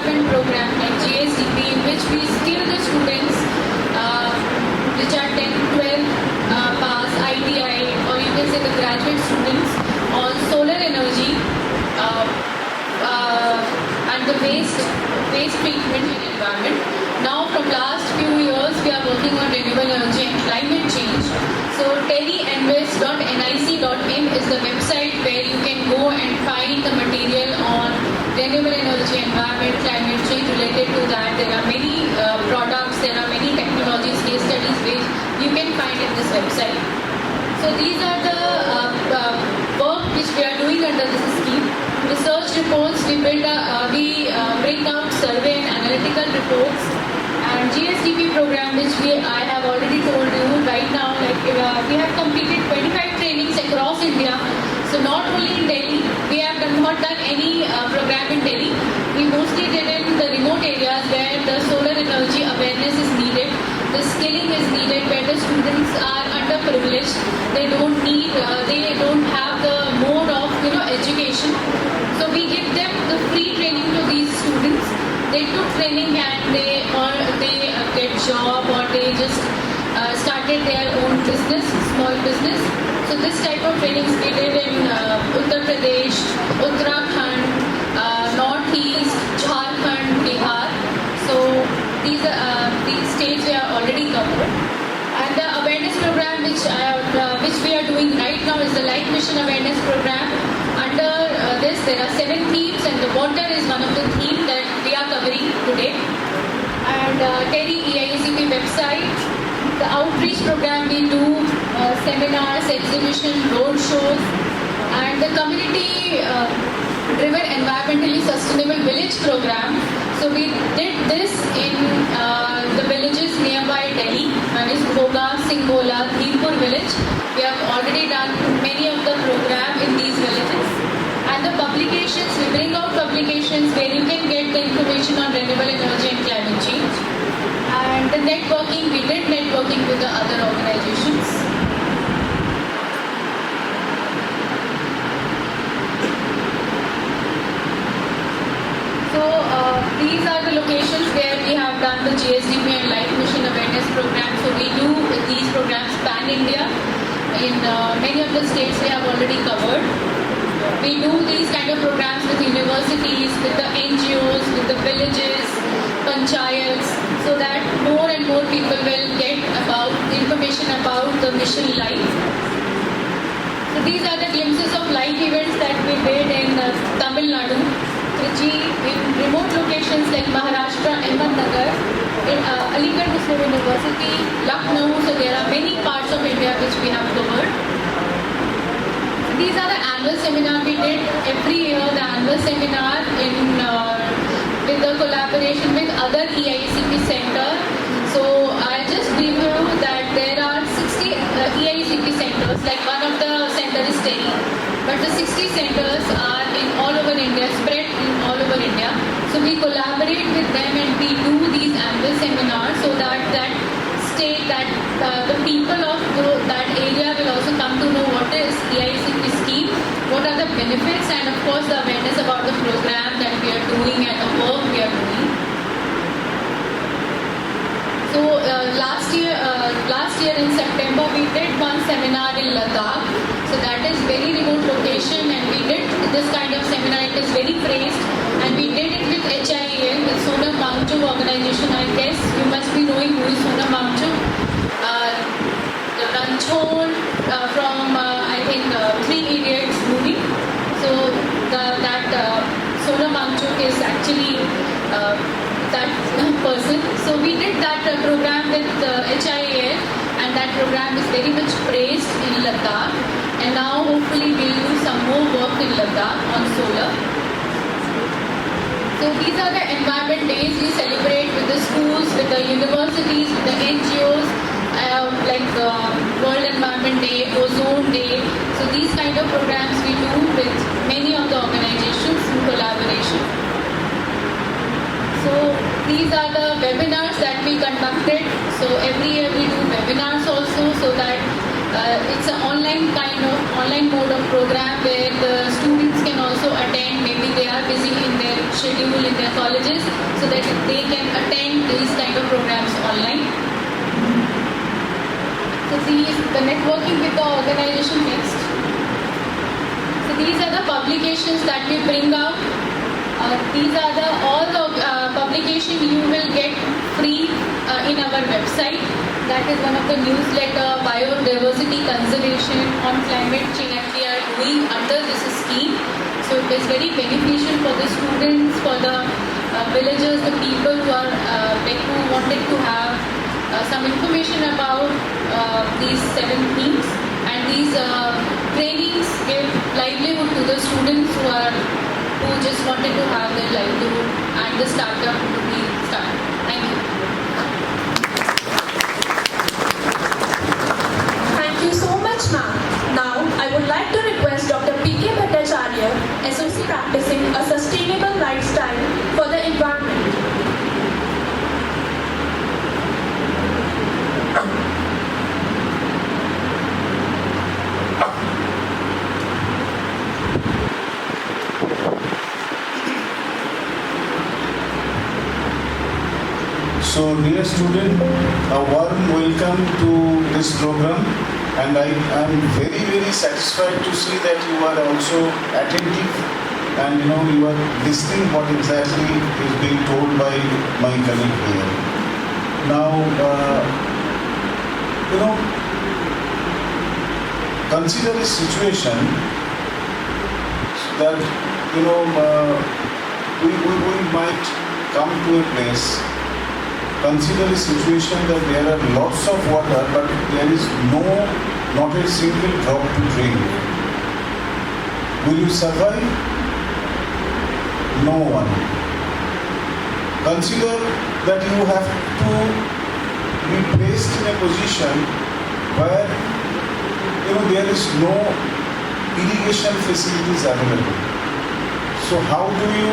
development program like GSDP, in which we skill the students which are 10, 12 pass, ITI, or you can say the graduate students on solar energy and the waste treatment in environment. Now from last few years we are working on renewable energy and climate change. So TERI-NIC.in is the website where you can go and find the material on renewable energy, environment, climate change related to that. There are many products, there are many technologies, case studies which you can find in this website. So these are the work which we are doing under this scheme. Research reports, we bring out survey and analytical reports, and GSDP program, which I have already told you right now, like we have completed 25 trainings across India. So not only in Delhi, we have not done any program in Delhi. We mostly did in the remote areas where the solar energy awareness is needed, the skilling is needed, where the students are underprivileged. They don't have the mode of education. So we give them the free training to these students. They took training and they get job, or they just started their own business, small business. So this type of trainings we did in Uttar Pradesh, Uttarakhand, Northeast, Jharkhand, Bihar. So these states we are already covered. And the awareness program which we are doing right now is the Life Mission Awareness Program. Under this, there are 7 themes, and the water is one of the themes that we are covering today. And TERI EICP website, the outreach program we do, seminars, exhibition, road shows, and the community driven environmentally sustainable village program. So we did this in the villages nearby Delhi, that is Bhoga, Singhola, Dhilpur village. We have already done many of the program in these villages. And the publications, we bring out publications where you can get the information on renewable energy and climate change. And the networking, we did networking with the other organizations. So these are the locations where we have done the GSDP and Life Mission Awareness Program. So we do these programs pan-India. In many of the states we have already covered. We do these kind of programs with universities, with the NGOs, with the villages, panchayats, so that more and more people will get about information about the mission LiFE. So these are the glimpses of LiFE events that we did in Tamil Nadu, Trichy, in remote locations like Maharashtra, Ahmednagar, in Aligarh Muslim University, Lucknow. So there are many parts of India which we have covered. These are the annual seminar we did every year. The annual seminar with the collaboration with other EICP center. So I'll just brief you that there are 60 EICP centers. Like one of the centers is TERI, but the 60 centers are in all over India, spread in all over India. So we collaborate with them and we do these annual seminars so that the people of that area will also come to know what is EICP scheme, what are the benefits, and of course the awareness about the program that we are doing and the work we are doing. So last year in September we did one seminar in Ladakh. So that is very remote location, and we did this kind of seminar. It is very praised, and we did it with HIEL, with Sonam Wangchuk organization. I guess you must be knowing who is Sonam Wangchuk. The Ranchhole from I think 3 Idiots movie. So that Sonam Wangchuk is actually that person. So we did that program with HIEL, and that program is very much praised in Ladakh. And now hopefully we'll do some more work in Ladakh on solar. So these are the environment days we celebrate with the schools, with the universities, with the NGOs, like World Environment Day, Ozone Day. So these kind of programs we do with many of the organizations in collaboration. So these are the webinars that we conducted. So every year we do webinars also, so that it's an online mode of program where the students can also attend. Maybe they are busy in their schedule in their colleges so that they can attend these kind of programs online. So the networking with the organization next. So these are the publications that we bring out. These are all the publication you will get free in our website. That is one of the newsletter, biodiversity conservation on climate change that we are doing under this scheme. So it is very beneficial for the students, for the villagers, the people who are who wanted to have some information about these 7 themes, and these trainings give livelihood to the students who just wanted to have their livelihood and the startup to be started. Thank you. Thank you so much, ma'am. Now, I would like to request Dr. P.K. Bhatacharya, SOC practicing a sustainable lifestyle for the environment. So, dear student, a warm welcome to this program, and I am very, very satisfied to see that you are also attentive and you are listening what exactly is being told by my colleague here. Now, consider a situation that we might come to a place. Consider a situation that there are lots of water, but there is not a single drop to drink. Will you survive? No one. Consider that you have to be placed in a position where there is no irrigation facilities available. So how do you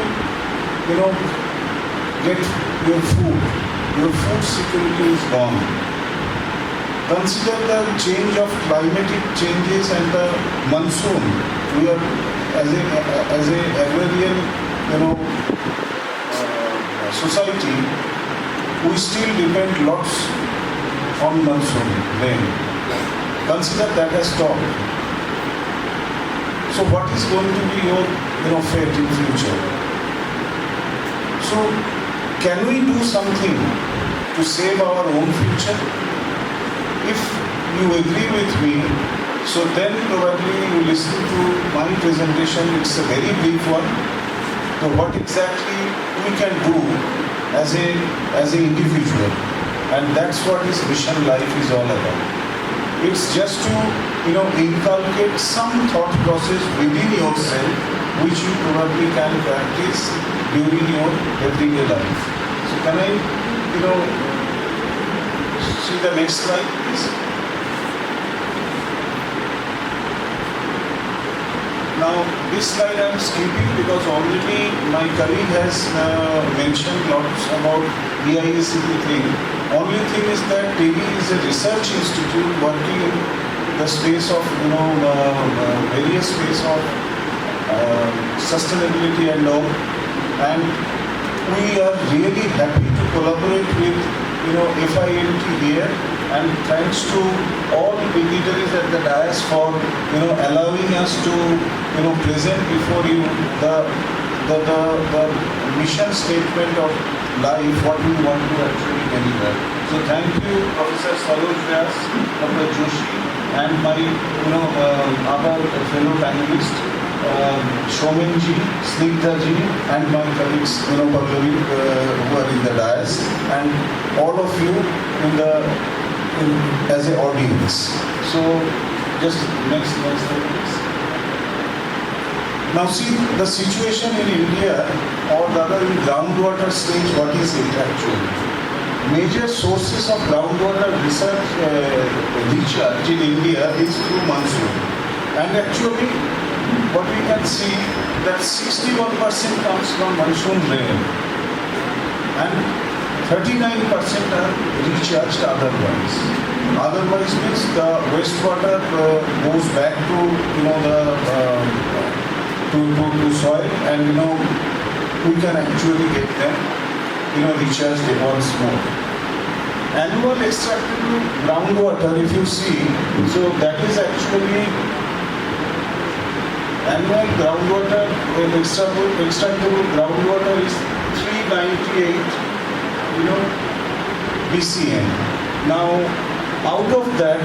get your food? Your food security is gone. Consider the change of climatic changes and the monsoon. We are, as a agrarian, society, we still depend lots on monsoon rain. Consider that has stopped. So what is going to be your fate in future? So, can we do something to save our own future? If you agree with me, so then probably you listen to my presentation. It's a very brief one. So what exactly we can do as an individual, and that's what this Mission Life is all about. It's just to inculcate some thought process within yourself, which you probably can practice during your everyday life. So can I, see the next slide, please? Now, this slide I am skipping because already my colleague has mentioned lots about BIACP thing. Only thing is that TERI is a research institute working in the space of, various space of sustainability and all. And we are really happy to collaborate with FIMT here, and thanks to all dignitaries at the dais for allowing us to present before you the mission statement of LiFE, what we want to actually deliver. So thank you, Professor Saroj Vyas, Dr. Joshi, and my other fellow panelists. Somen ji, Sanigdha ji, and my colleagues, Pallavi, who are in the dais, and all of you as an audience. So, just next slide, please. Now, see the situation in India, or rather in groundwater stage. What is it actually? Major sources of groundwater research recharge in India is through monsoon, and actually, what we can see that 61% comes from monsoon rain and 39% are recharged otherwise. Otherwise means the wastewater goes back to to soil, and we can actually get them, recharged once more. Annual extractable groundwater, if you see, so that is actually annual groundwater, extractable groundwater is 398, BCM. Now, out of that,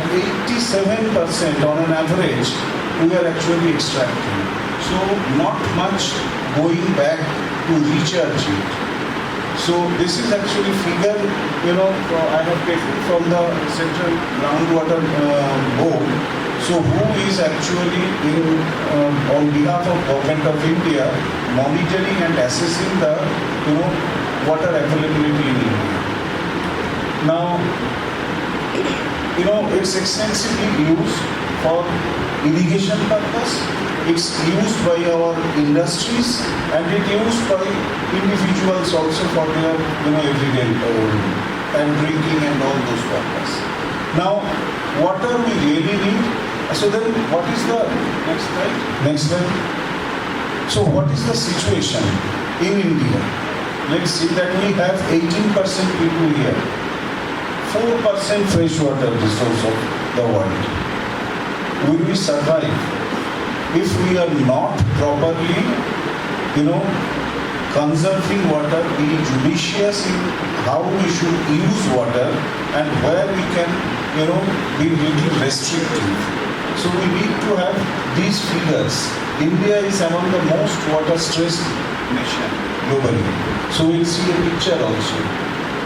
87% on an average, we are actually extracting. So, not much going back to recharge it. So, this is actually figure, I have taken from the Central Groundwater Board. So, who is actually on behalf of Government of India monitoring and assessing the, water availability in India. Now, it's extensively used for irrigation purpose. It's used by our industries and it's used by individuals also for their, everyday and drinking and all those purpose. Now, water we really need. So then, what is the next slide? Next slide. So, what is the situation in India? Let's see that we have 18% people here. 4% freshwater resource of the world. Will we survive if we are not properly, conserving water, be judicious in how we should use water and where we can, be little restrictive. So we need to have these figures. India is among the most water-stressed nation globally. So we'll see a picture also.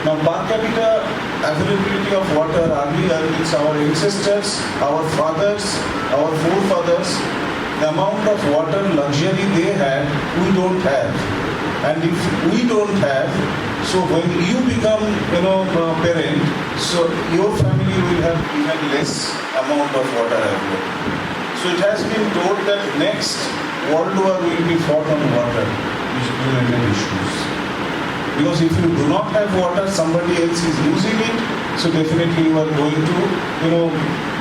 Now, per capita availability of water earlier means our ancestors, our fathers, our forefathers, the amount of water luxury they had, we don't have. And if we don't have, so when you become, parent, so your family will have even less amount of water available. So it has been told that next World War will be fought on water, related issues. Because if you do not have water, somebody else is using it, so definitely you are going to,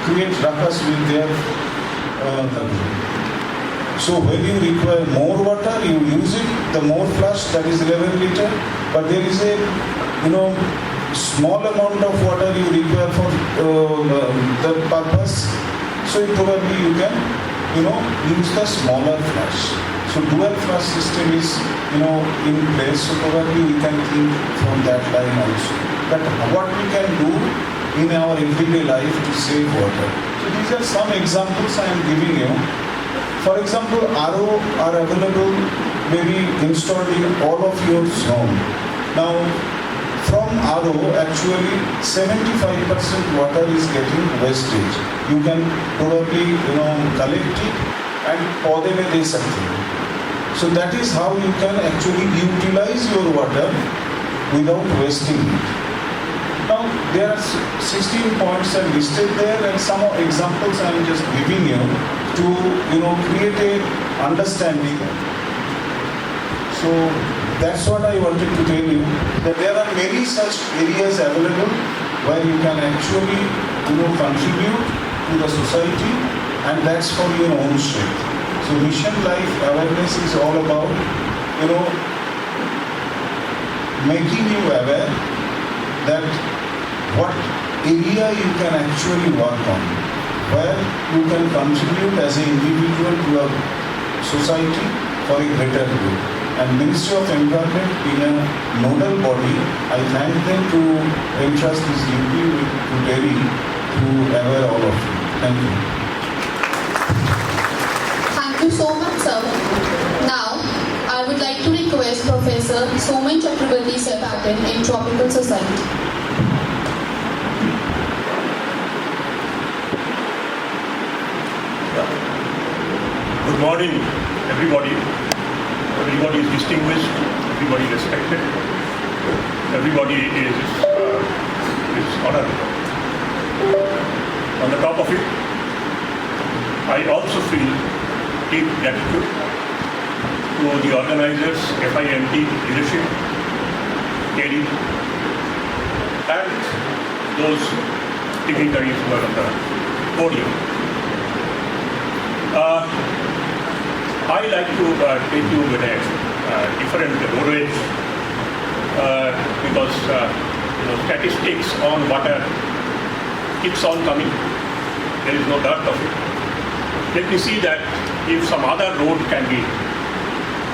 create ruckus with their country. So when you require more water, you use it, the more flush, that is 11 liter, but there is a, small amount of water you require for the purpose, so probably you can, use the smaller flush. So dual flush system is, in place, so probably we can think from that line also. But what we can do in our everyday life to save water. So these are some examples I am giving you. For example, RO are available, maybe installed in all of your home. Now, from RO, actually 75% water is getting wastage. You can probably, collect it and pour them in something. So that is how you can actually utilize your water without wasting it. Now, there are 16 points are listed there, and some examples I am just giving you to, create a understanding. So that's what I wanted to tell you, that there are many such areas available where you can actually, contribute to the society, and that's for your own strength. So Mission Life Awareness is all about, making you aware that what area you can actually work on, where you can contribute as an individual to a society for a greater good. And Ministry of Environment, being a nodal body, I thank them to entrust this duty to TERI to aware all of you. Thank you. Thank you so much, sir. Now, I would like to request Professor Somen Chakraborty sir in Tropical Society. Good morning, everybody. Everybody is distinguished, everybody respected, everybody is honored. On the top of it, I also feel deep gratitude to the organizers, FIMT leadership, TERI, and those dignitaries who are on the podium. I like to take you with a different roadways because statistics on water keeps on coming. There is no doubt of it. Let me see that if some other road can be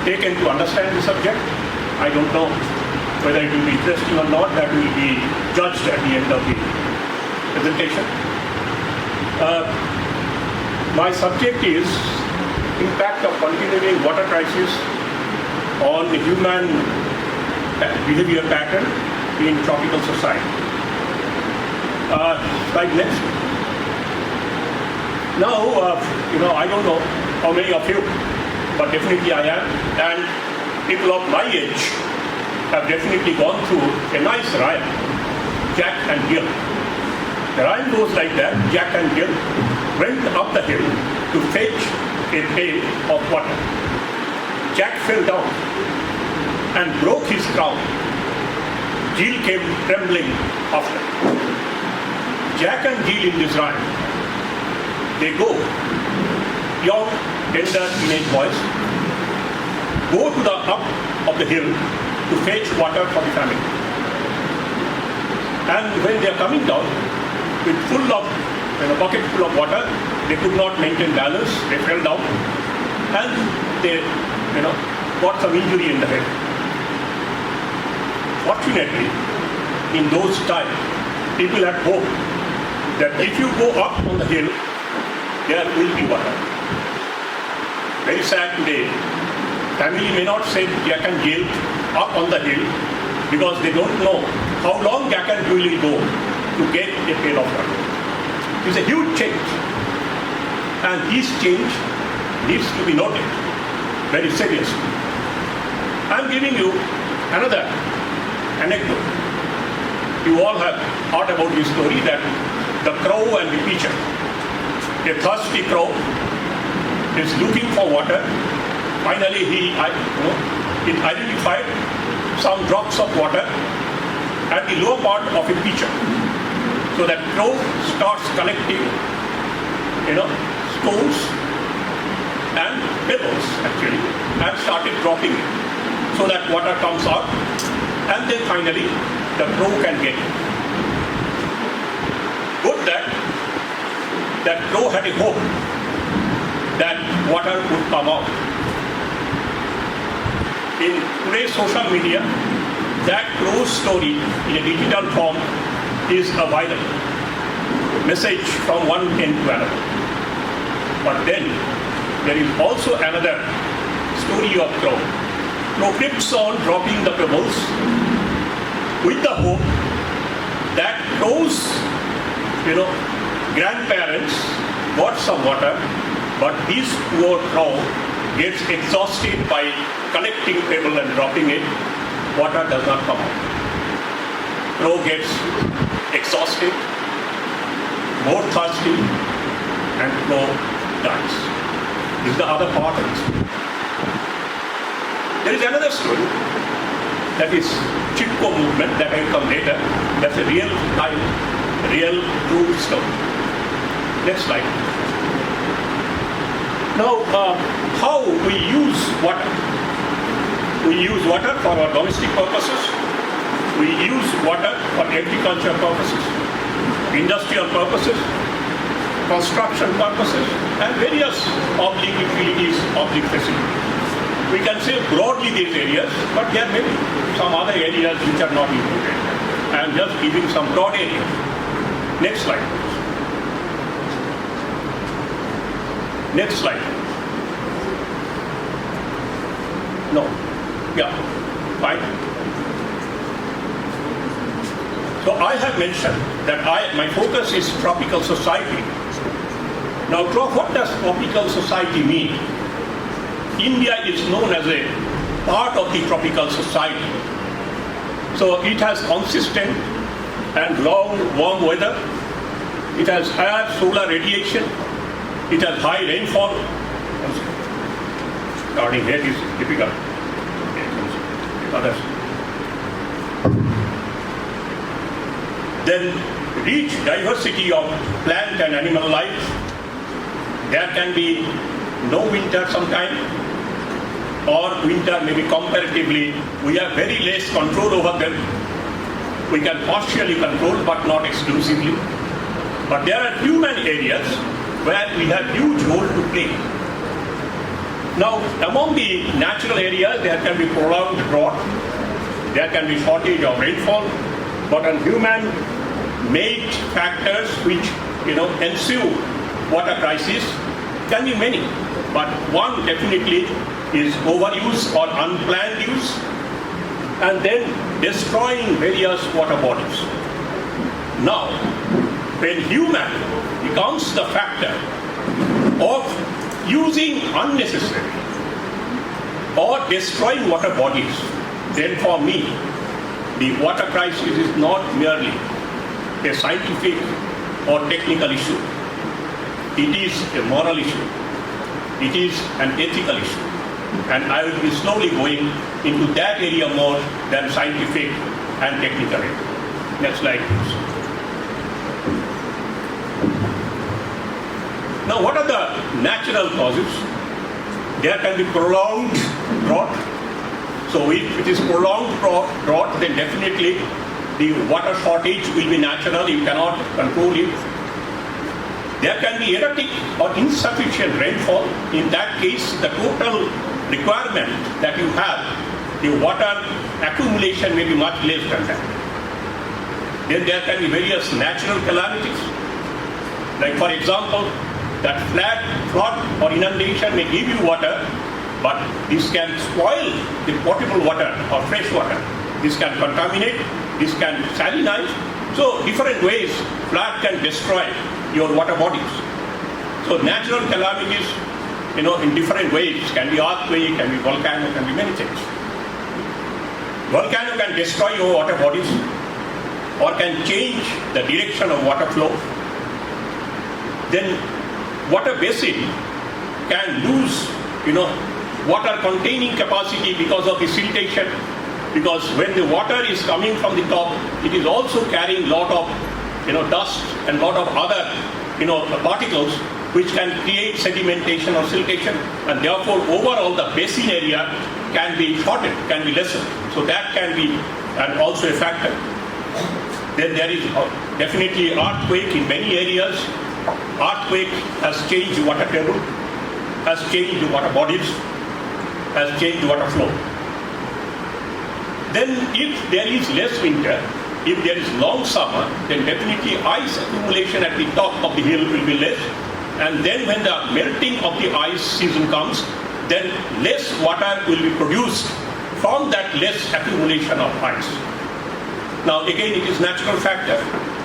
taken to understand the subject. I don't know whether it will be interesting or not. That will be judged at the end of the presentation. My subject is impact of continuing water crisis on the human behavior pattern in tropical society. Slide next. Now, I don't know how many of you, but definitely I am, and people of my age have definitely gone through a nice rhyme, Jack and Jill. The rhyme goes like that: Jack and Jill went up the hill to fetch a pail of water. Jack fell down and broke his crown. Jill came trembling after. Jack and Jill in this rhyme, they go, young, tender teenage boys, go to the top of the hill to fetch water for the family. And when they are coming down, with full of, bucket full of water, they could not maintain balance, they fell down, and they, got some injury in the head. Fortunately, in those times, people had hope that if you go up on the hill, there will be water. Very sad today. Family may not send Jack and Jill up on the hill because they don't know how long Jack and Jill will go to get a pail of water. It's a huge change. And this change needs to be noted very seriously. I'm giving you another anecdote. You all have heard about this story that the crow and the pitcher. A thirsty crow is looking for water. Finally, it identified some drops of water at the lower part of a pitcher. So that crow starts collecting, stones and pebbles actually, and started dropping it so that water comes out, and then finally the crow can get it. Good that crow had a hope that water would come out. In today's social media, that crow's story in a digital form is a viral message from one end to another. But then there is also another story of crow. Crow keeps on dropping the pebbles with the hope that crow's, grandparents got some water, but this poor crow gets exhausted by collecting pebble and dropping it. Water does not come out. Crow gets exhausted, more thirsty, and crow dies. This is the other part of the story. There is another story, that is Chipko movement, that will come later. That's a real true story. Next slide. Now, how we use water? We use water for our domestic purposes. We use water for agricultural purposes, industrial purposes, construction purposes, and various public utilities, public facilities. We can say broadly these areas, but there may be some other areas which are not included. I am just giving some broad areas. Next slide. Next slide. No. Yeah. Fine. So I have mentioned that my focus is tropical society. Now, what does tropical society mean? India is known as a part of the tropical society. So it has consistent and long warm weather. It has high solar radiation. It has high rainfall. Starting here is difficult. Others. Then rich diversity of plant and animal life. There can be no winter sometime. or winter, maybe comparatively, we have very less control over them. We can partially control, but not exclusively. But there are human areas where we have huge role to play. Now, among the natural areas, there can be prolonged drought, there can be shortage of rainfall, but on human-made factors which ensue water crisis can be many. But one definitely is overuse or unplanned use, and then destroying various water bodies. Now, when human becomes the factor of using unnecessary or destroying water bodies, then for me, the water crisis is not merely a scientific or technical issue. It is a moral issue. It is an ethical issue. And I will be slowly going into that area more than scientific and technical area. Next slide, please. Now, what are the natural causes? There can be prolonged drought. So if it is prolonged drought, then definitely the water shortage will be natural. You cannot control it. There can be erratic or insufficient rainfall. In that case, the total requirement that you have, the water accumulation may be much less than that. Then there can be various natural calamities. Like for example, that flood or inundation may give you water, but this can spoil the potable water or fresh water. This can contaminate, this can salinize. So different ways flood can destroy your water bodies. So natural calamities, in different ways, can be earthquake, can be volcano, can be many things. Volcano can destroy your water bodies or can change the direction of water flow. Then water basin can lose, water containing capacity because of the siltation. Because when the water is coming from the top, it is also carrying lot of, dust and lot of other, particles which can create sedimentation or siltation, and therefore overall the basin area can be shortened, can be lessened. So that can be and also a factor. Then there is definitely earthquake in many areas. Earthquake has changed the water table, has changed the water bodies, has changed the water flow. Then if there is less winter, if there is long summer, then definitely ice accumulation at the top of the hill will be less. And then when the melting of the ice season comes, then less water will be produced from that less accumulation of ice. Now again, it is natural factor.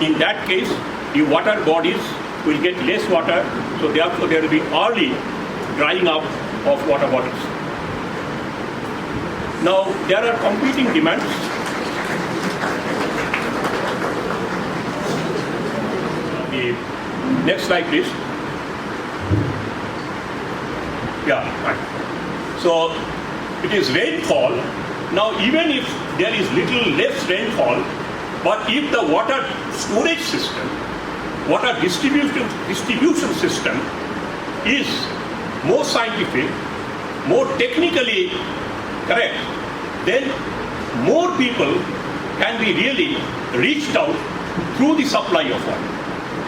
In that case, the water bodies will get less water, so therefore there will be early drying up of water bodies. Now there are competing demands. The next slide, please. Yeah, right. So it is rainfall. Now even if there is little less rainfall, but if the water storage system, water distribution system is more scientific, more technically correct, then more people can be really reached out through the supply of water.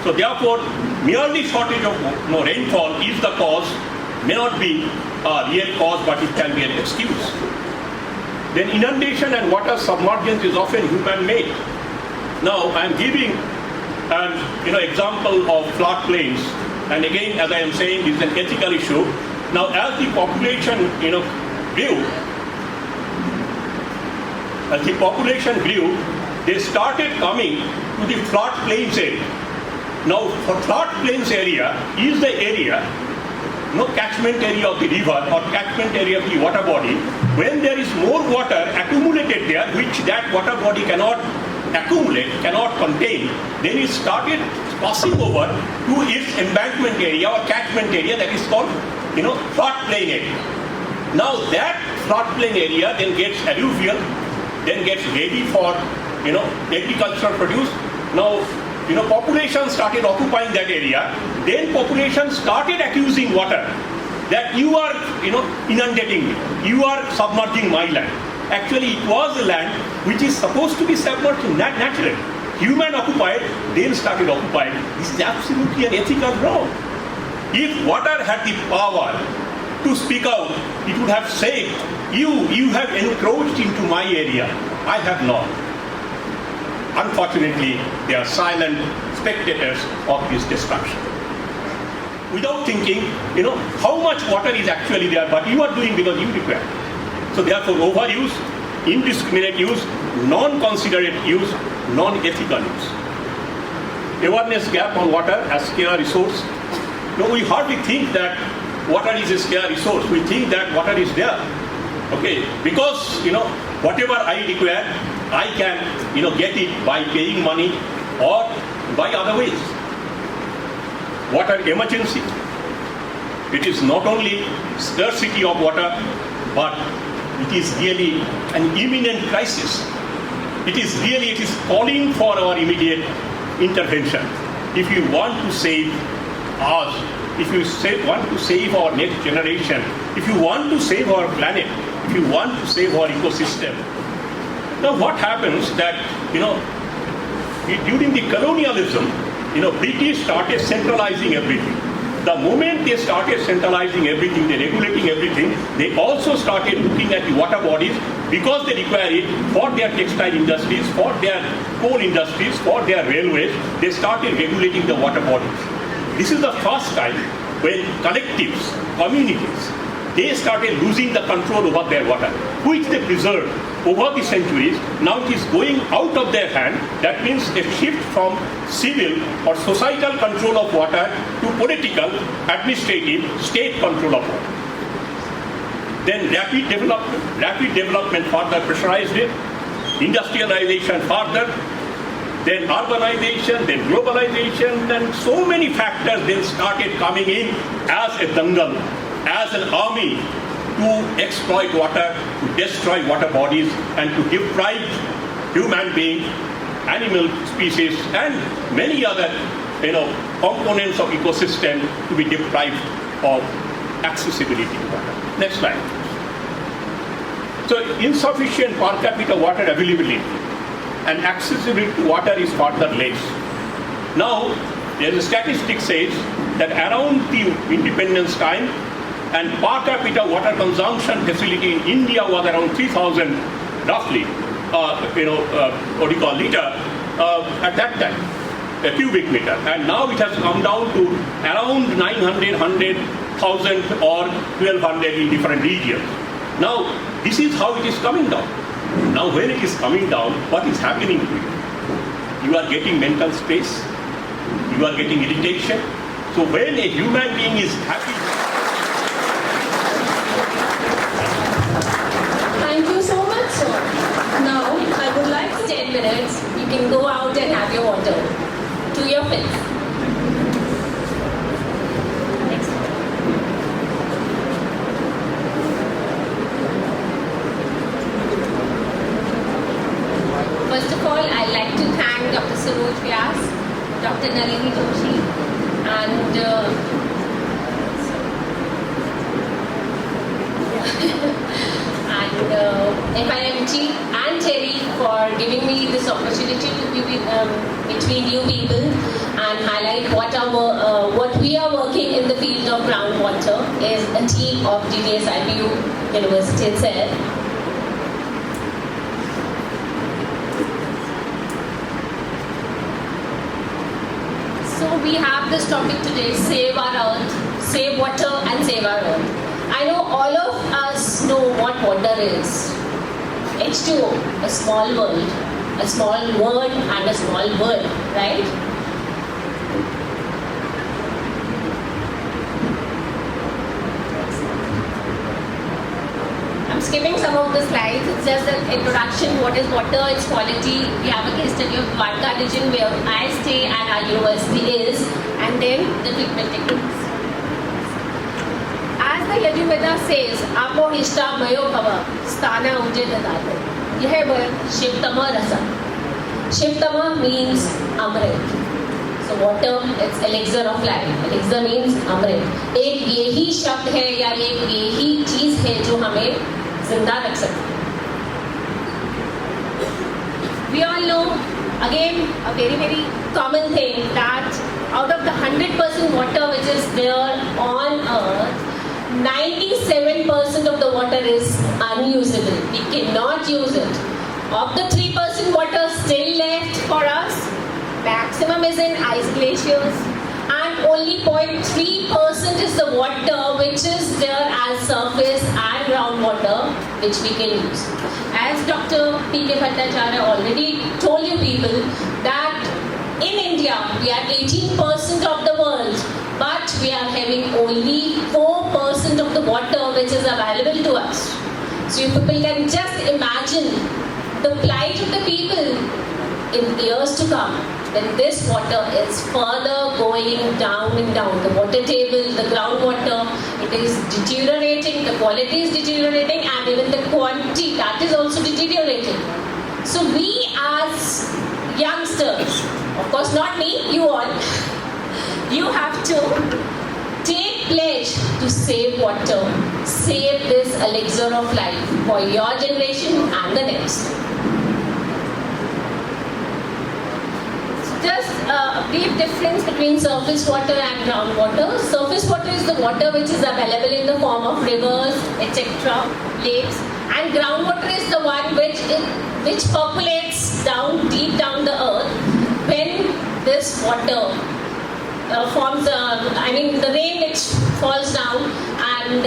So therefore, merely shortage of rainfall is the cause, may not be a real cause, but it can be an excuse. Then inundation and water submergence is often human-made. Now I am giving an example of floodplains, and again, as I am saying, this is an ethical issue. Now, as the population grew, they started coming to the floodplains area. Now, for floodplains area is the area, catchment area of the river or catchment area of the water body. When there is more water accumulated there, which that water body cannot accumulate, cannot contain, then it started passing over to its embankment area or catchment area, that is called, floodplain area. Now that floodplain area then gets alluvial, then gets ready for, agricultural produce. Now, population started occupying that area. Then population started accusing water that you are, inundating me. You are submerging my land. Actually, it was a land which is supposed to be submerged naturally. Human occupied, then started occupying. This is absolutely an ethical wrong. If water had the power to speak out, it would have said, you have encroached into my area. I have not. Unfortunately, they are silent spectators of this destruction. Without thinking, how much water is actually there, but you are doing because you require. So therefore, overuse, indiscriminate use, non-considerate use, non-ethical use. Awareness gap on water as scarce resource. No, we hardly think that water is a scarce resource. We think that water is there. Okay, because whatever I require, I can get it by paying money or by other ways. Water emergency. It is not only scarcity of water, but it is really an imminent crisis. It is calling for our immediate intervention. If you want to save us, if you want to save our next generation, if you want to save our planet, if you want to save our ecosystem. Now what happens that, during the colonialism, British started centralizing everything. The moment they started centralizing everything, they regulating everything, they also started looking at the water bodies because they require it for their textile industries, for their coal industries, for their railways. They started regulating the water bodies. This is the first time when collectives, communities, they started losing the control over their water, which they preserved over the centuries. Now it is going out of their hand. That means a shift from civil or societal control of water to political, administrative, state control of water. Then rapid development further pressurized it, industrialization further, then urbanization, then globalization, and so many factors then started coming in as a dangal, as an army to exploit water, to destroy water bodies, and to deprive human beings, animal species, and many other components of ecosystem to be deprived of accessibility to water. Next slide. So insufficient per capita water availability and accessibility to water is further less. Now, there is a statistic says that around the independence time, and per capita water consumption facility in India was around 3,000, roughly, liter at that time, a cubic meter. And now it has come down to around 900, 100,000 or 1,200 in different regions. Now, this is how it is coming down. Now, when it is coming down, what is happening to you? You are getting mental stress, you are getting irritation. So when a human being is happy, Thank you so much, sir. Now, I would like 10 minutes, you can go out and have your water to your face. Next. First of all, I'd like to thank Dr. Saroj Vyas, Dr. Nalini Joshi, and FIMT and TERI for giving me this opportunity to be between you people and highlight what we are working in the field of groundwater is a team of GGSIPU University itself. So we have this topic today, save our earth, save water and save our earth. I know all of us know what water is. H2O, a small world, a small word and a small word, right? I'm skipping some of the slides. It's just an introduction. What is water, its quality. We have a case study of Dwarka region where I stay and our university is, and then the treatment techniques. As the Yajurveda says, Apo Hishta Mayo Bhava, Sthana Uje Dadate. Yahe Shivtama Rasa. Shivtama means Amrit. So water, it's elixir of life. Elixir means अमृत. एक यही शब्द है या एक यही चीज है जो हमें जिंदा रख सकती है. We all know, again, a very, very common thing that out of the 100% water which is there on earth, 97% of the water is unusable. We cannot use it. Of the 3% water still left for us, maximum is in ice glaciers, and only 0.3% is the water which is there as surface and groundwater which we can use. As Dr. P.K. Bhatacharya already told you people that in India we are 18% of the world, but we are having only 4% of the water which is available to us. So you people can just imagine the plight of the people in years to come when this water is further going down and down. The water table, the groundwater, it is deteriorating, the quality is deteriorating, and even the quantity, that is also deteriorating. So we as youngsters, of course not me, you all, you have to take pledge to save water, save this elixir of life for your generation and the next. Just a brief difference between surface water and groundwater. Surface water is the water which is available in the form of rivers, etc., lakes, and groundwater is the one which percolates down deep down the earth when this water forms, the rain which falls down and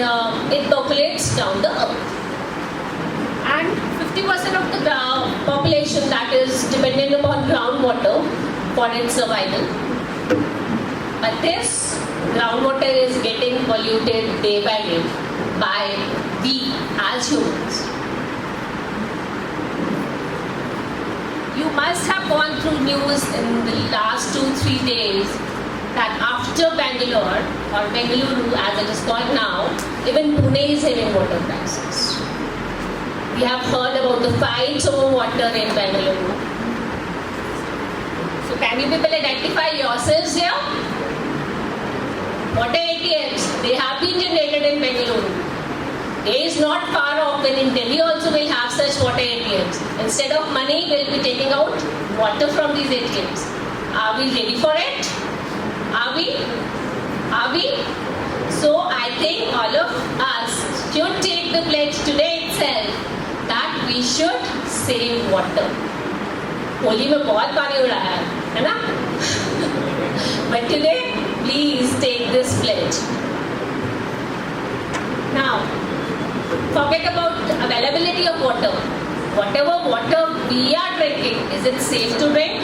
it percolates down the earth. And 50% of the population that is dependent upon groundwater for its survival. But this groundwater is getting polluted day by day by we as humans. You must have gone through news in the last 2-3 days that after Bangalore, or Bengaluru as it is called now, even Pune is having water crisis. We have heard about the fights over water in Bengaluru. So can you people identify yourselves here? Water ATMs, they have been generated in Bengaluru. Day is not far off when in Delhi also will have such water ATMs. Instead of money, we'll be taking out water from these ATMs. Are we ready for it? Are we? Are we? So I think all of us should take the pledge today itself that we should save water. Holi में बहुत पानी उड़ा है ना? But today, please take this pledge. Now, forget about availability of water. Whatever water we are drinking, is it safe to drink?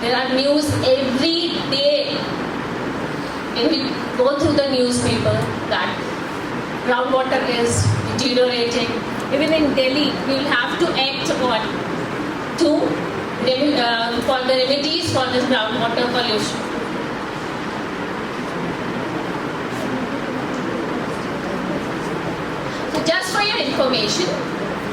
There are news every day. When we go through the newspaper that groundwater is deteriorating. Even in Delhi, we will have to act on for the remedies for this groundwater pollution. So just for your information,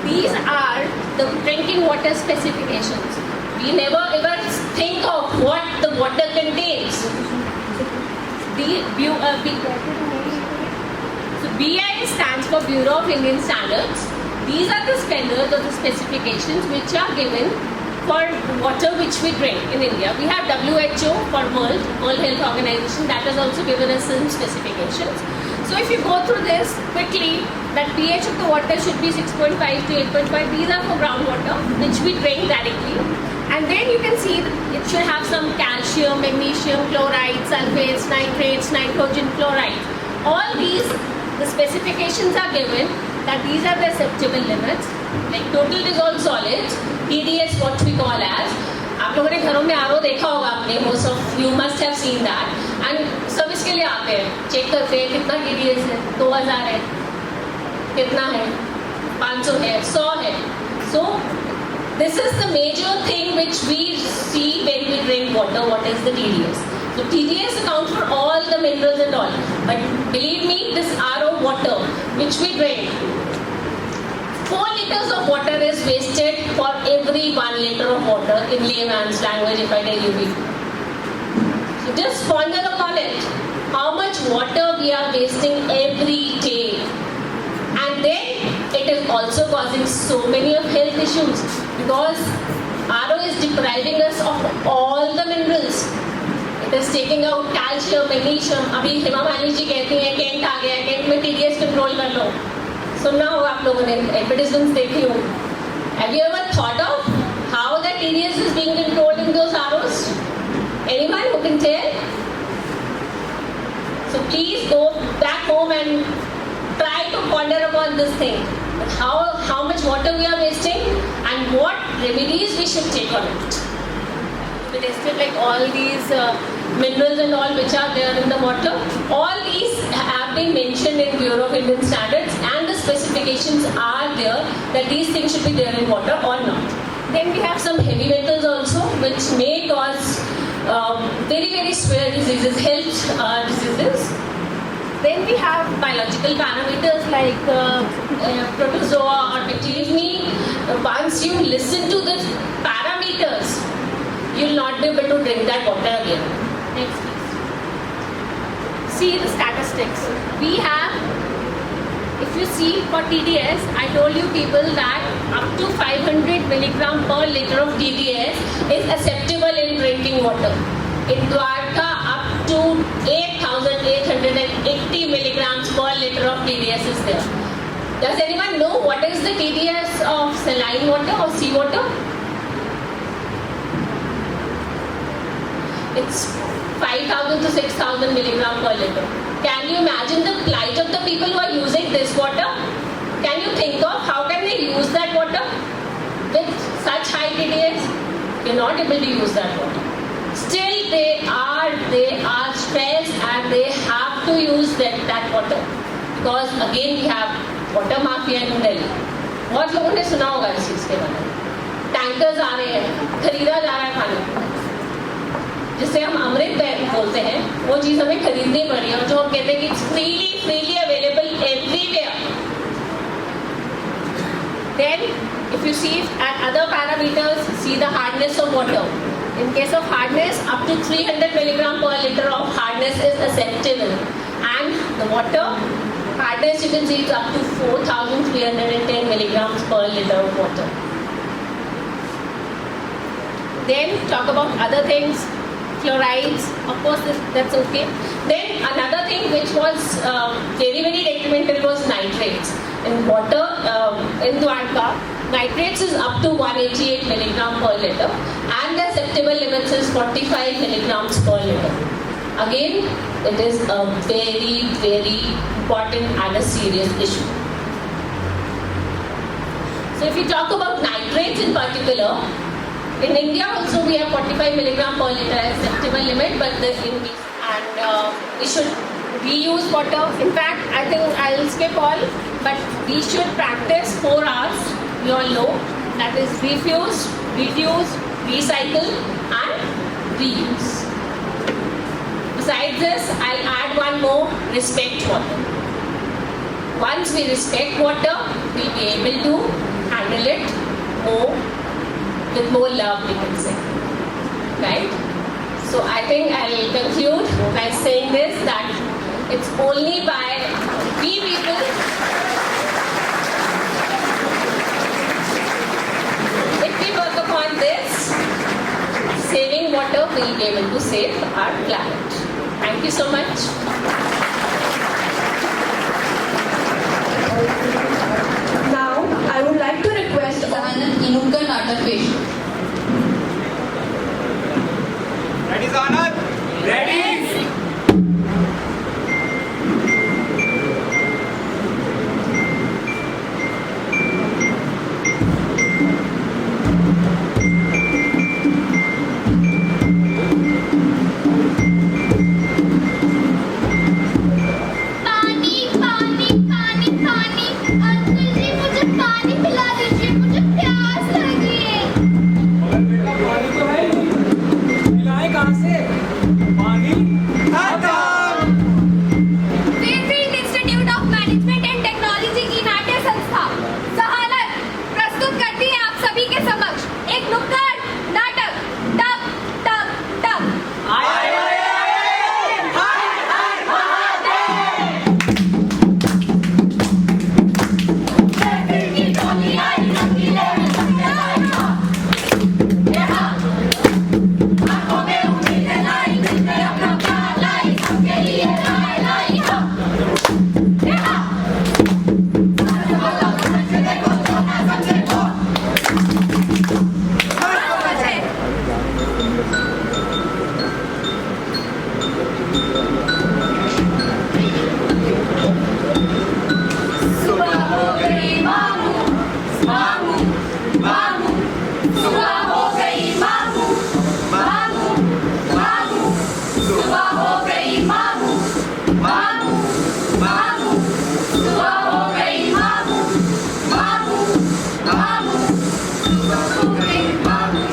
these are the drinking water specifications. We never ever think of what the water contains. So BI stands for Bureau of Indian Standards. These are the standards or the specifications which are given for water which we drink in India. We have WHO for World Health Organization that has also given us some specifications. So if you go through this quickly, that pH of the water should be 6.5 to 8.5. These are for groundwater which we drink directly. And then you can see it should have some calcium, magnesium, chloride, sulfates, nitrates, nitrogen, chloride. All these, the specifications are given that these are the acceptable limits. Like total dissolved solids, TDS what we call as. आप लोगों ने घरों में RO देखा होगा आपने, most of you must have seen that. And service के लिए आते हैं, चेक करते हैं कितना TDS है, 2000 है, कितना है, 500 है, 100 है. So this is the major thing which we see when we drink water. What is the TDS? So TDS accounts for all the minerals and all. But believe me, this RO water which we drink, 4 liters of water is wasted for every 1 liter of water in layman's language, if I tell you people. So just ponder upon it. How much water we are wasting every day. And then it is also causing so many of health issues because RO is depriving us of all the minerals. It is taking out calcium, magnesium. अभी हेमा मालिनी जी कहती हैं cantt आ गया, cantt में TDS control कर लो. सुनना होगा आप लोगों ने एडवर्टाइजमेंट्स देखी हो. Have you ever thought of how that TDS is being controlled in those ROs? Anyone who can tell? So please go back home and try to ponder upon this thing. How much water we are wasting and what remedies we should take on it. We tested like all these minerals and all which are there in the water. All these have been mentioned in Bureau of Indian Standards and the specifications are there that these things should be there in water or not. Then we have some heavy metals also which may cause very, very severe diseases, health diseases. Then we have biological parameters like protozoa or bacteria. Once you listen to the parameters, you will not be able to drink that water again. Next please. See the statistics. We have, if you see for TDS, I told you people that up to 500 milligram per liter of TDS is acceptable in drinking water. In Dwarka, up to 8,880 milligrams per liter of TDS is there. Does anyone know what is the TDS of saline water or seawater? It's 5,000 to 6,000 milligram per liter. Can you imagine the plight of the people who are using this water? Can you think of how can they use that water with such high TDS? You're not able to use that water. Still they are stressed and they have to use that water because again we have water mafia in Delhi. बहुत लोगों ने सुना होगा इस चीज के बारे में. टैंकर्स आ रहे हैं, खरीदा जा रहा है पानी. जिसे हम अमृत बोलते हैं, वो चीज हमें खरीदनी पड़ी और जो हम कहते हैं कि it's freely available everywhere. Then, if you see at other parameters, see the hardness of water. In case of hardness, up to 300 milligram per liter of hardness is acceptable, and the water hardness you can see it's up to 4,310 milligrams per liter of water. Then talk about other things. Chlorides, of course that's okay. Then another thing which was very, very detrimental was nitrates. In water, in Dwarka, nitrates is up to 188 milligram per liter and the acceptable limits is 45 milligrams per liter. Again, it is a very, very important and a serious issue. So if you talk about nitrates in particular, in India also we have 45 milligram per liter as acceptable limit, but we should reuse water. In fact, I think I'll skip all, but we should practice 4 hours, we all know, that is refuse, reduce, recycle and reuse. Besides this, I'll add one more, respect water. Once we respect water, we'll be able to handle it with more love, we can say. Right? So I think I'll conclude by saying this, that it's only by we people, if we work upon this, saving water, we'll be able to save our planet. Thank you so much. Now, I would like to request Zahaanat Nukud Natak patient. Ready, Zahaanat? Ready? मामू, सुबह हो गई मामू, मामू, मामू, सुबह हो गई मामू, मामू, मामू, सुबह हो गई मामू, मामू, मामू, सुबह हो गई मामू।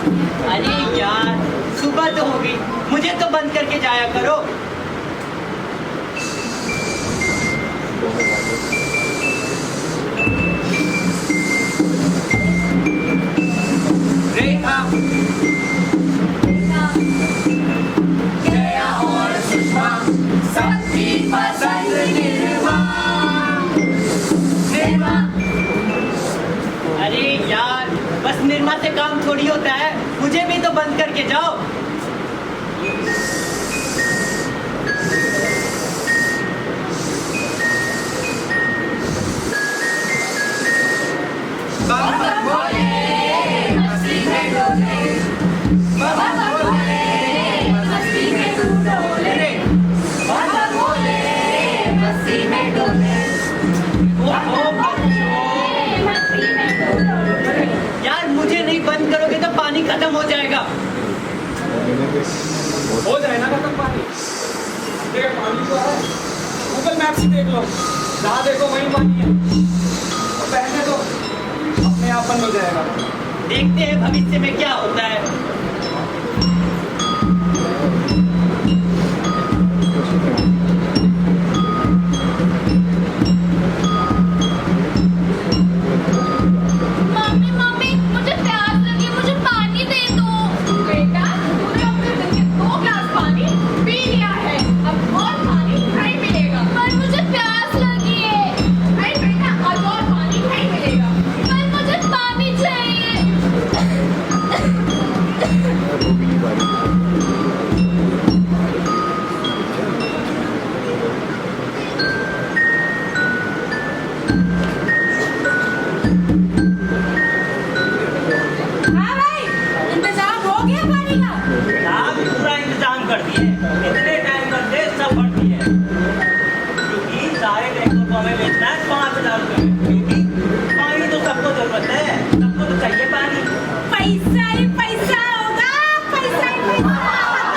अरे यार, सुबह तो हो गई, मुझे तो बंद करके जाया करो। रेखा, जया और सुषमा, सबकी पसंद निर्मा, निर्मा। अरे यार, बस निर्मा से काम थोड़ी होता है, मुझे भी तो बंद करके जाओ। बम बम भोले, मस्ती में डोले, बम बम भोले, मस्ती में तू डोले, बम बम भोले, मस्ती में डोले, ओहो, मस्ती में तू डोले। यार मुझे नहीं बंद करोगे तो पानी खत्म हो जाएगा। हो जाए ना खत्म पानी। देखो पानी तो है, गूगल मैप से देख लो, जहाँ देखो वहीं पानी है। और पहले तो अपने आप बंद हो जाएगा। देखते हैं भविष्य में क्या होता है। मम्मी मम्मी मुझे प्यास लगी, मुझे पानी दे दो। बेटा तूने अपने दिन के 2 गिलास पानी पी लिया है, अब और पानी नहीं मिलेगा। पर मुझे प्यास लगी है। नहीं बेटा अब और पानी नहीं मिलेगा। पर मुझे पानी चाहिए। हाँ भाई, इंतजाम हो गया पानी का? आप पूरा इंतजाम कर दिए, इतने टाइम करते सब भर दिए, क्योंकि सारे टैंकर को हमें बेचना है 5,000 रुपये में, क्योंकि पानी तो सबको जरूरत है, सबको तो चाहिए पानी। पैसा ही पैसा होगा, पैसा ही पैसा होगा।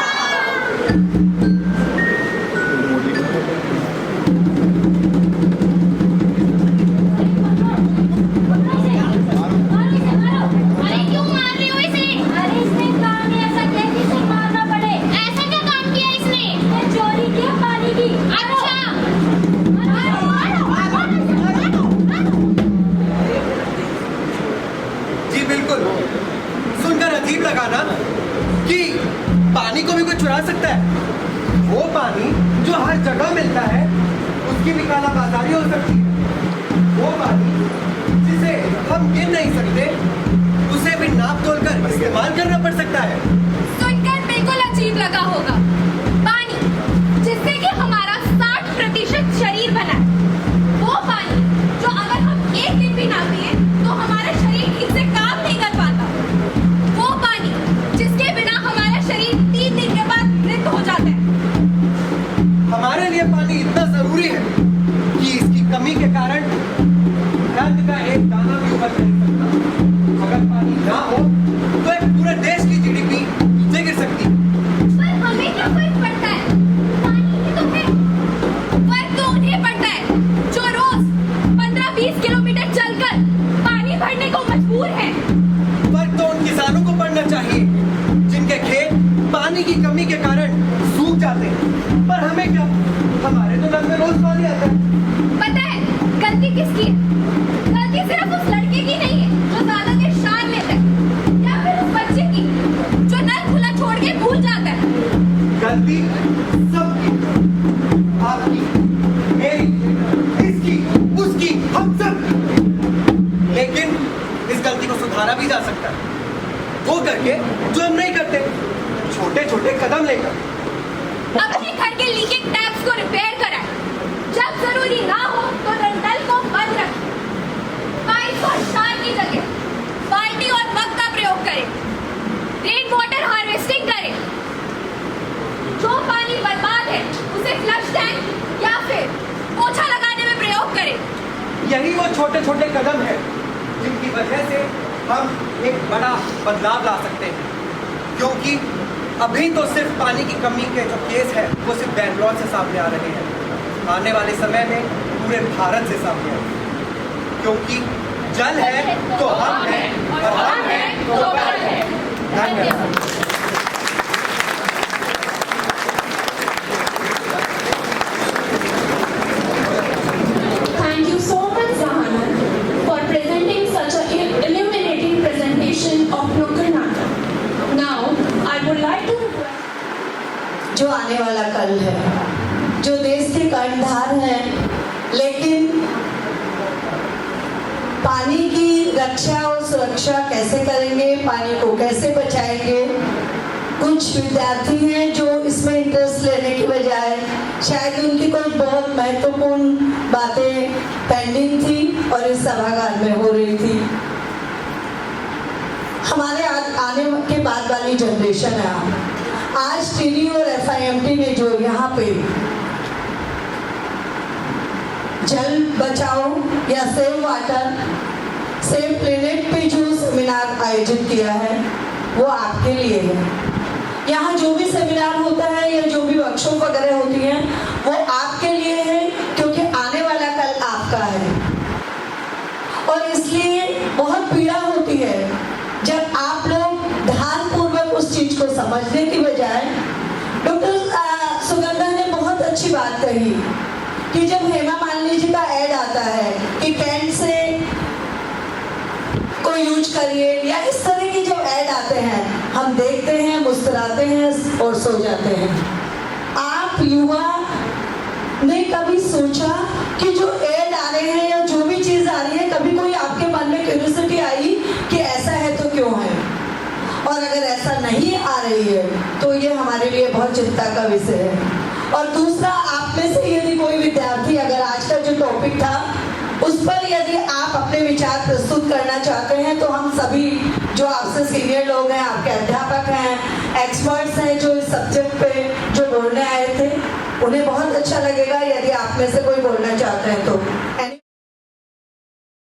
अरे क्यों मार रही हो इसे? अरे इसने काम ही ऐसा किया कि इसे मारना पड़े। ऐसा क्या काम किया इसने? ये चोरी किया पानी की। अच्छा। जी बिल्कुल, सुनकर अजीब लगा ना कि पानी को भी कोई चुरा सकता है। वो पानी जो हर जगह मिलता है उसकी भी कालाबाजारी हो सकती है। वो पानी जिसे हम गिन नहीं सकते उसे भी नाप तोल कर इस्तेमाल करना पड़ सकता है। सुनकर बिल्कुल अजीब लगा होगा। पानी जिससे कि हमारा 60% शरीर बना है, वो पानी जो अगर हम एक दिन भी ना पिए तो हमारा शरीर ठीक से काम नहीं कर पाता। वो पानी जिसके बिना हमारा शरीर 3 दिन के बाद मृत हो जाता है। हमारे लिए पानी इतना जरूरी है कि इसकी कमी के कारण रंग का एक दाना भी उभर नहीं सकता। अगर पानी ना हो तो एक पूरे देश की जीडीपी नीचे गिर सकती है। पर हमें क्या फर्क पड़ता है? पानी ही तो है। फर्क तो उन्हें पड़ता है जो रोज 15-20 किलोमीटर चलकर पानी भरने को मजबूर है। फर्क तो उन किसानों को पड़ना चाहिए जिनके खेत पानी की कमी के कारण सूख जाते हैं। पर हमें क्या, हमारे तो नल में रोज पानी आता है। पता है गलती किसकी है? गलती सिर्फ उस लड़के की नहीं है जो ज्यादा देर शान लेता है, या फिर उस बच्चे की जो नल खुला छोड़ के भूल जाता है। गलती सबकी, आपकी, मेरी, इसकी, उसकी, हम सब। लेकिन इस गलती को सुधारा भी जा सकता है, वो करके जो हम नहीं करते, छोटे छोटे कदम लेकर। अपने घर के लीकेज टैप्स को रिपेयर कराएं। जब जरूरी ना हो तो नल को बंद रखें। पाइप और शार की जगह बाल्टी और मग का प्रयोग करें। रेन वाटर हार्वेस्टिंग करें। जो पानी बर्बाद है उसे फ्लश टैंक या फिर पोछा लगाने में प्रयोग करें। यही वो छोटे छोटे कदम है जिनकी वजह से हम एक बड़ा बदलाव ला सकते हैं, क्योंकि अभी तो सिर्फ पानी की कमी के जो केस है वो सिर्फ बेंगलोर से सामने आ रहे हैं। आने वाले समय में पूरे भारत से सामने आएंगे, क्योंकि जल है तो हम हैं और हम हैं तो बल है। धन्यवाद। Thank you so much, Zahaanat, for presenting such an illuminating presentation of Nukud Natak. Now, I would like to request जो आने वाला कल है, जो देश के कर्णधार हैं, लेकिन पानी की रक्षा और सुरक्षा कैसे करेंगे, पानी को कैसे बचाएंगे। कुछ विद्यार्थी हैं जो इसमें इंटरेस्ट लेने की बजाय शायद उनकी कोई बहुत महत्वपूर्ण बातें पेंडिंग थी और इस सभागार में हो रही थी। हमारे आने के बाद वाली जनरेशन है। आज टीरी और FIMT ने जो यहाँ पे जल बचाओ या सेव वाटर सेव प्लेनेट पे जो सेमिनार आयोजित किया है वो आपके लिए है। यहाँ जो भी सेमिनार होता है या जो भी वर्कशॉप वगैरह होती हैं वो आपके लिए है, क्योंकि आने वाला कल आपका है। और इसलिए बहुत पीड़ा होती है जब आप लोग ध्यानपूर्वक उस चीज को समझने की बजाय। डॉक्टर सुगंधा ने बहुत अच्छी बात कही कि जब हेमा मालिनी जी का ऐड आता है कि कैंट से को यूज करिए या इस तरह की जो ऐड आते हैं, हम देखते हैं, मुस्कुराते हैं और सो जाते हैं। आप युवा ने कभी सोचा कि जो ऐड आ रहे हैं या जो भी चीज आ रही है, कभी कोई आपके मन में क्यूरियोसिटी आई कि ऐसा है तो क्यों है? और अगर ऐसा नहीं आ रही है तो ये हमारे लिए बहुत चिंता का विषय है। और दूसरा, आप में से यदि कोई विद्यार्थी अगर आज का जो टॉपिक था उस पर यदि आप अपने विचार प्रस्तुत करना चाहते हैं तो हम सभी जो आपसे सीनियर लोग हैं, आपके अध्यापक हैं, एक्सपर्ट्स हैं जो इस सब्जेक्ट पे जो बोलने आए थे, उन्हें बहुत अच्छा लगेगा यदि आप में से कोई बोलना चाहते हैं तो।